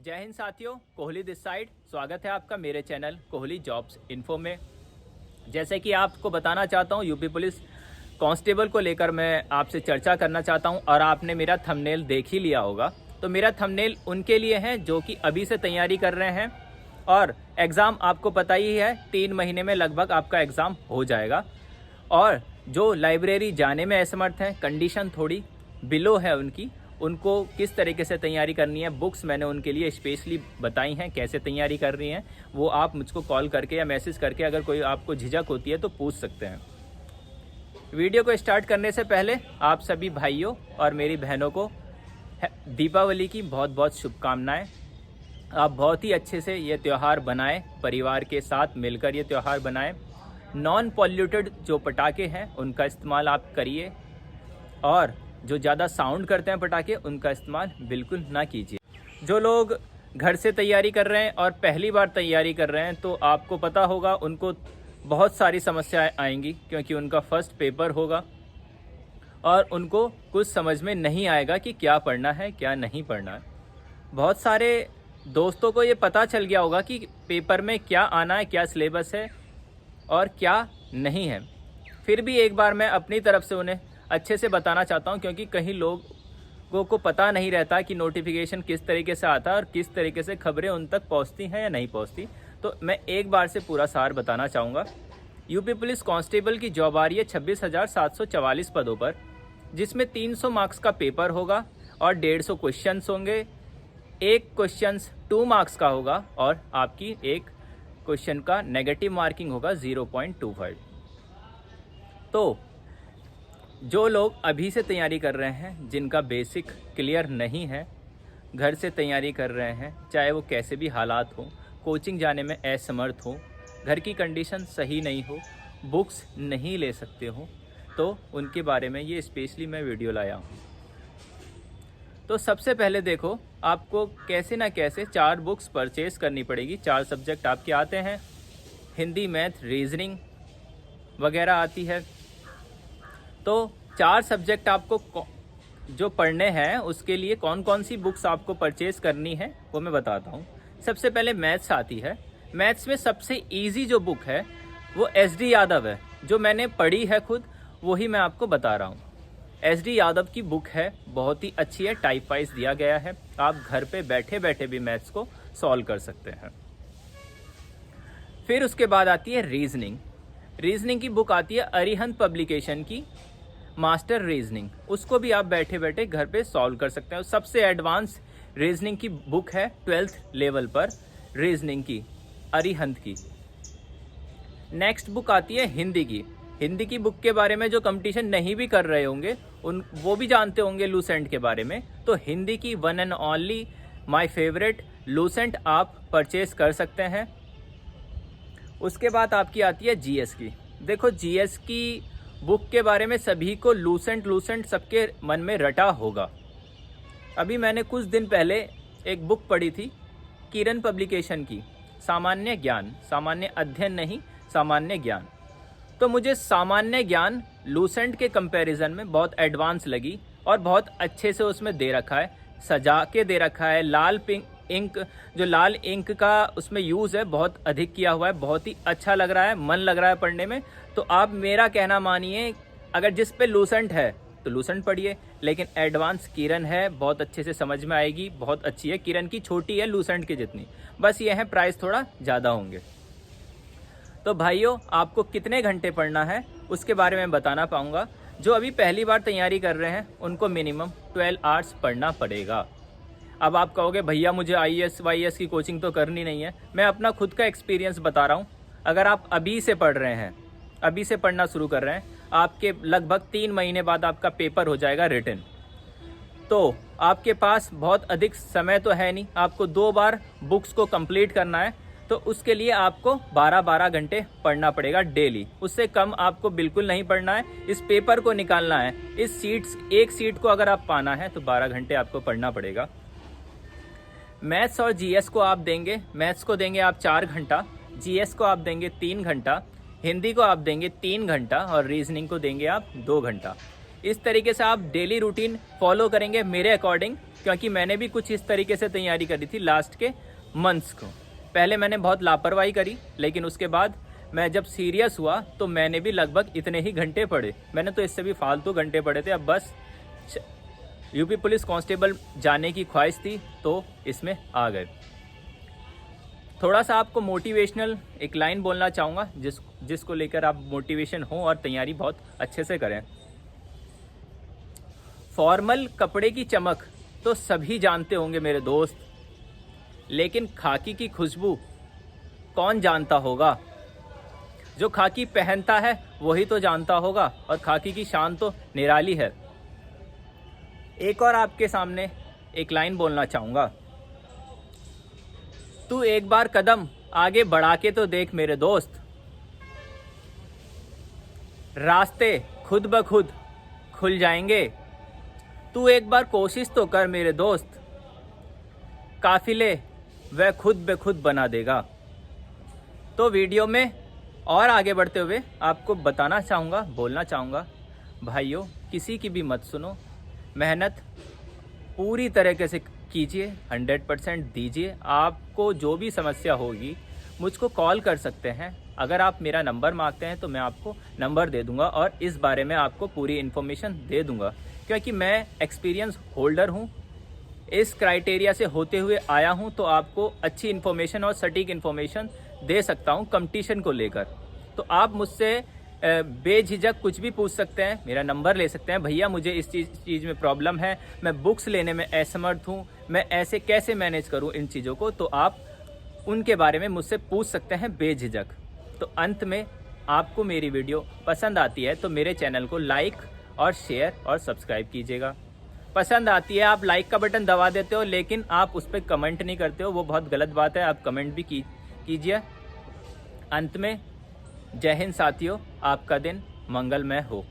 जय हिंद साथियों, Kohli this side. स्वागत है आपका मेरे चैनल कोहली जॉब्स इन्फो में। जैसे कि आपको बताना चाहता हूँ, यूपी पुलिस कांस्टेबल को लेकर मैं आपसे चर्चा करना चाहता हूँ और आपने मेरा थंबनेल देख ही लिया होगा। तो मेरा थंबनेल उनके लिए है जो कि अभी से तैयारी कर रहे हैं और एग्ज़ाम आपको पता ही है 3 महीने में लगभग आपका एग्ज़ाम हो जाएगा। और जो लाइब्रेरी जाने में असमर्थ हैं, कंडीशन थोड़ी बिलो है उनको किस तरीके से तैयारी करनी है, बुक्स मैंने उनके लिए स्पेशली बताई हैं कैसे तैयारी कर रही हैं। वो आप मुझको कॉल करके या मैसेज करके अगर कोई आपको झिझक होती है तो पूछ सकते हैं। वीडियो को स्टार्ट करने से पहले आप सभी भाइयों और मेरी बहनों को दीपावली की बहुत बहुत शुभकामनाएं। आप बहुत ही अच्छे से ये त्यौहार बनाएं, परिवार के साथ मिलकर ये त्यौहार बनाएं। नॉन पॉल्यूटेड जो पटाखे हैं उनका इस्तेमाल आप करिए और जो ज़्यादा साउंड करते हैं पटाखे उनका इस्तेमाल बिल्कुल ना कीजिए। जो लोग घर से तैयारी कर रहे हैं और पहली बार तैयारी कर रहे हैं तो आपको पता होगा उनको बहुत सारी समस्याएं आएंगी, क्योंकि उनका फर्स्ट पेपर होगा और उनको कुछ समझ में नहीं आएगा कि क्या पढ़ना है क्या नहीं पढ़ना है। बहुत सारे दोस्तों को ये पता चल गया होगा कि पेपर में क्या आना है, क्या सिलेबस है और क्या नहीं है। फिर भी एक बार मैं अपनी तरफ से उन्हें अच्छे से बताना चाहता हूं, क्योंकि कहीं लोगों को पता नहीं रहता कि नोटिफिकेशन किस तरीके से आता है और किस तरीके से खबरें उन तक पहुंचती हैं या नहीं पहुंचती। तो मैं एक बार से पूरा सार बताना चाहूँगा। यूपी पुलिस कांस्टेबल की जॉब आ रही है 26,744 पदों पर, जिसमें 300 मार्क्स का पेपर होगा और 150 क्वेश्चन होंगे। एक क्वेश्चन 2 मार्क्स का होगा और आपकी एक क्वेश्चन का नेगेटिव मार्किंग होगा 0.25। तो जो लोग अभी से तैयारी कर रहे हैं, जिनका बेसिक क्लियर नहीं है, घर से तैयारी कर रहे हैं, चाहे वो कैसे भी हालात हो, कोचिंग जाने में असमर्थ हो, घर की कंडीशन सही नहीं हो, बुक्स नहीं ले सकते हो, तो उनके बारे में ये स्पेशली मैं वीडियो लाया हूँ। तो सबसे पहले देखो, आपको कैसे ना कैसे 4 बुक्स परचेज़ करनी पड़ेगी। 4 सब्जेक्ट आपके आते हैं, हिंदी, मैथ, रीजनिंग वगैरह आती है। तो 4 सब्जेक्ट आपको जो पढ़ने हैं उसके लिए कौन कौन सी बुक्स आपको परचेज़ करनी है वो मैं बताता हूँ। सबसे पहले मैथ्स आती है। मैथ्स में सबसे इजी जो बुक है वो SD यादव है, जो मैंने पढ़ी है खुद, वही मैं आपको बता रहा हूँ। SD यादव की बुक है, बहुत ही अच्छी है, टाइप वाइज दिया गया है, आप घर पे बैठे बैठे भी मैथ्स को सॉल्व कर सकते हैं। फिर उसके बाद आती है रीजनिंग। रीजनिंग की बुक आती है अरिहंत पब्लिकेशन की, मास्टर रीजनिंग। उसको भी आप बैठे बैठे घर पे सॉल्व कर सकते हैं। सबसे एडवांस रीजनिंग की बुक है 12th लेवल पर रीजनिंग की, अरिहंत की। नेक्स्ट बुक आती है हिंदी की। हिंदी की बुक के बारे में जो कंपटीशन नहीं भी कर रहे होंगे वो भी जानते होंगे लूसेंट के बारे में। तो हिंदी की one and only my favourite Lucent आप परचेज कर सकते हैं। उसके बाद आपकी आती है GS की। देखो, GS की बुक के बारे में सभी को लूसेंट सबके मन में रटा होगा। अभी मैंने कुछ दिन पहले एक बुक पढ़ी थी किरण पब्लिकेशन की, सामान्य ज्ञान, सामान्य अध्ययन नहीं, सामान्य ज्ञान। तो मुझे सामान्य ज्ञान लूसेंट के कंपैरिजन में बहुत एडवांस लगी और बहुत अच्छे से उसमें दे रखा है, सजा के दे रखा है। लाल इंक, जो लाल इंक का उसमें यूज़ है बहुत अधिक किया हुआ है, बहुत ही अच्छा लग रहा है, मन लग रहा है पढ़ने में। तो आप मेरा कहना मानिए, अगर जिस पे लूसेंट है तो लूसेंट पढ़िए, लेकिन एडवांस किरण है, बहुत अच्छे से समझ में आएगी, बहुत अच्छी है। किरण की छोटी है लूसेंट की जितनी, बस ये है प्राइस थोड़ा ज़्यादा होंगे। तो भाइयों, आपको कितने घंटे पढ़ना है उसके बारे में बताना पाऊँगा। जो अभी पहली बार तैयारी कर रहे हैं उनको मिनिमम 12 आवर्स पढ़ना पड़ेगा। अब आप कहोगे भैया मुझे IAS YAS की कोचिंग तो करनी नहीं है। मैं अपना खुद का एक्सपीरियंस बता रहा हूँ। अगर आप अभी से पढ़ रहे हैं, अभी से पढ़ना शुरू कर रहे हैं, आपके लगभग 3 महीने बाद आपका पेपर हो जाएगा रिटन। तो आपके पास बहुत अधिक समय तो है नहीं, आपको 2 बार बुक्स को कंप्लीट करना है। तो उसके लिए आपको 12-12 घंटे पढ़ना पड़ेगा डेली। उससे कम आपको बिल्कुल नहीं पढ़ना है। इस पेपर को निकालना है, इस एक सीट को अगर आप पाना है तो 12 घंटे आपको पढ़ना पड़ेगा। मैथ्स और GS को आप देंगे, मैथ्स को देंगे आप 4 घंटा, GS को आप देंगे 3 घंटा, हिंदी को आप देंगे 3 घंटा और रीजनिंग को देंगे आप 2 घंटा। इस तरीके से आप डेली रूटीन फॉलो करेंगे मेरे अकॉर्डिंग, क्योंकि मैंने भी कुछ इस तरीके से तैयारी करी थी लास्ट के मंथ्स को। पहले मैंने बहुत लापरवाही करी, लेकिन उसके बाद मैं जब सीरियस हुआ तो मैंने भी लगभग इतने ही घंटे पढ़े। मैंने तो इससे भी फालतू घंटे पढ़े थे। अब बस यूपी पुलिस कांस्टेबल जाने की ख्वाहिश थी तो इसमें आ गए। थोड़ा सा आपको मोटिवेशनल एक लाइन बोलना चाहूँगा जिसको लेकर आप मोटिवेशन हो और तैयारी बहुत अच्छे से करें। फॉर्मल कपड़े की चमक तो सभी जानते होंगे मेरे दोस्त, लेकिन खाकी की खुशबू कौन जानता होगा? जो खाकी पहनता है वही तो जानता होगा, और खाकी की शान तो निराली है। एक और आपके सामने एक लाइन बोलना चाहूँगा। तू एक बार कदम आगे बढ़ा के तो देख मेरे दोस्त, रास्ते खुद ब खुद खुल जाएंगे। तू एक बार कोशिश तो कर मेरे दोस्त, काफिले वह खुद ब खुद बना देगा। तो वीडियो में और आगे बढ़ते हुए आपको बताना चाहूँगा, बोलना चाहूँगा, भाइयों किसी की भी मत सुनो, मेहनत पूरी तरीके से कीजिए, 100% दीजिए। आपको जो भी समस्या होगी मुझको कॉल कर सकते हैं। अगर आप मेरा नंबर मांगते हैं तो मैं आपको नंबर दे दूंगा और इस बारे में आपको पूरी इन्फॉर्मेशन दे दूंगा, क्योंकि मैं एक्सपीरियंस होल्डर हूं, इस क्राइटेरिया से होते हुए आया हूं, तो आपको अच्छी इन्फॉर्मेशन और सटीक इन्फॉर्मेशन दे सकता हूं कंपटीशन को लेकर। तो आप मुझसे बेझिझक कुछ भी पूछ सकते हैं, मेरा नंबर ले सकते हैं। भैया मुझे इस चीज़ में प्रॉब्लम है, मैं बुक्स लेने में असमर्थ हूँ, मैं ऐसे कैसे मैनेज करूँ इन चीज़ों को, तो आप उनके बारे में मुझसे पूछ सकते हैं बेझिझक। तो अंत में आपको मेरी वीडियो पसंद आती है तो मेरे चैनल को लाइक और शेयर और सब्सक्राइब कीजिएगा। पसंद आती है, आप लाइक का बटन दबा देते हो लेकिन आप उस पर कमेंट नहीं करते हो, वो बहुत गलत बात है। आप कमेंट भी कीजिए। अंत में जय हिंद साथियों, आपका दिन मंगलमय हो।